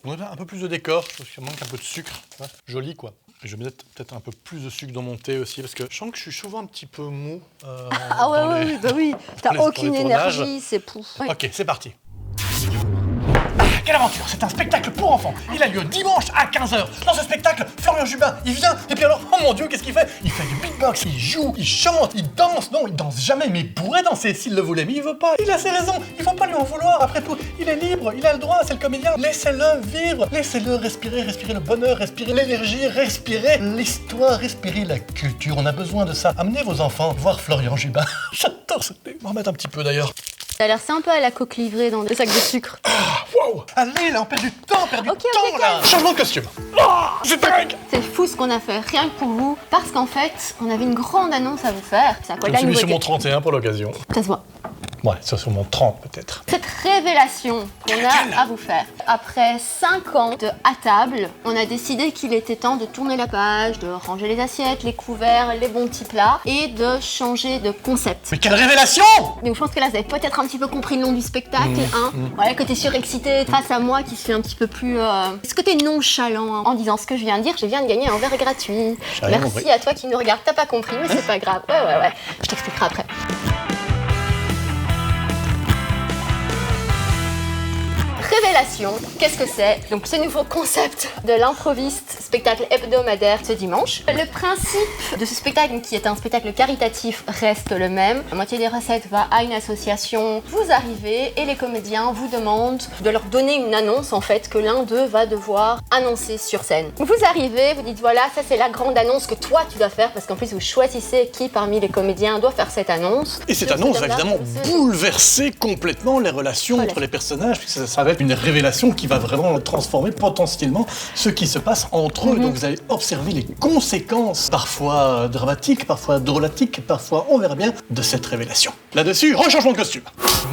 On va un peu plus de décor, parce qu'il manque un peu de sucre. Hein. Joli, quoi. Et je vais mettre peut-être un peu plus de sucre dans mon thé aussi, parce que je sens que je suis souvent un petit peu mou. Ah ouais, bah oui. T'as aucune énergie, c'est pouf. Ouais. Ok, c'est parti. Quelle aventure! C'est un spectacle pour enfants. Il a lieu dimanche à 15h. Dans ce spectacle, Florian Jubin, il vient, et puis alors, oh mon Dieu, qu'est-ce qu'il fait? Il fait du beatbox, il joue, il chante, il danse. Non, il danse jamais, mais il pourrait danser s'il le voulait, mais il veut pas. Il a ses raisons, il faut pas lui en vouloir. Après tout, il est libre, il a le droit, c'est le comédien. Laissez-le vivre, laissez-le respirer le bonheur, respirer l'énergie, respirer l'histoire, respirer la culture. On a besoin de ça. Amenez vos enfants voir Florian Jubin. J'adore ce thé. On va en mettre un petit peu d'ailleurs. Ça a l'air sympa à la coque livrée dans des sacs de sucre. Wow! Allez, là, on perd du temps, là! Changement de costume! C'est dingue! C'est fou ce qu'on a fait, rien que pour vous, parce qu'en fait, on avait une grande annonce à vous faire. Ça Je me suis mis sur mon 31 pour l'occasion. Ça se voit. Ouais, ça sur mon 30 peut-être. Cette révélation qu'on a à vous faire. Après 5 ans de à table, on a décidé qu'il était temps de tourner la page, de ranger les assiettes, les couverts, les bons petits plats et de changer de concept. Mais quelle révélation! Donc je pense que là, vous avez peut-être un petit peu compris le nom du spectacle, hein. Voilà, côté surexcité face à moi qui suis un petit peu plus... Ce côté nonchalant, hein, en disant ce que je viens de dire, je viens de gagner un verre gratuit. Merci à toi qui nous regarde, t'as pas compris, mais c'est pas grave. Ouais. Je t'expliquerai après. Révélation, qu'est-ce que c'est? Donc ce nouveau concept de l'improviste, spectacle hebdomadaire ce dimanche. Le principe de ce spectacle, qui est un spectacle caritatif, reste le même. La moitié des recettes va à une association. Vous arrivez et les comédiens vous demandent de leur donner une annonce en fait que l'un d'eux va devoir annoncer sur scène. Vous arrivez, vous dites voilà, ça c'est la grande annonce que toi tu dois faire parce qu'en plus vous choisissez qui parmi les comédiens doit faire cette annonce. Et cette annonce va évidemment bouleverser complètement les relations entre les personnages, puisque ça va être une révélation qui va vraiment transformer potentiellement ce qui se passe entre eux. Donc vous allez observer les conséquences, parfois dramatiques, parfois drôlatiques, parfois on verra bien, de cette révélation. Là-dessus, rechangement de costume.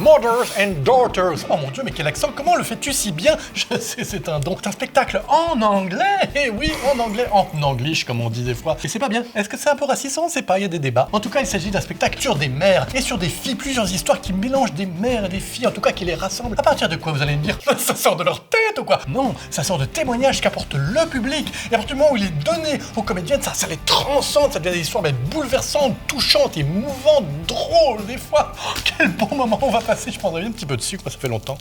Mothers and Daughters. Oh mon Dieu, mais quel accent, comment le fais-tu si bien? Je sais, c'est un don. C'est un spectacle en anglais. Eh oui, en anglais, en anglish comme on dit des fois. Et c'est pas bien. Est-ce que c'est un peu raciste? On sait pas, il y a des débats. En tout cas, il s'agit d'un spectacle sur des mères et sur des filles, plusieurs histoires qui mélangent des mères et des filles, en tout cas qui les rassemblent. À partir de quoi vous allez me dire? Ça sort de leur tête ou quoi? Non, ça sort de témoignages qu'apporte le public. Et à partir du moment où il est donné aux comédiennes, ça les transcende, ça devient des histoires bouleversantes, touchantes, émouvantes, drôles des fois. Oh, quel bon moment on va passer. Je prendrai un petit peu de sucre, ça fait longtemps.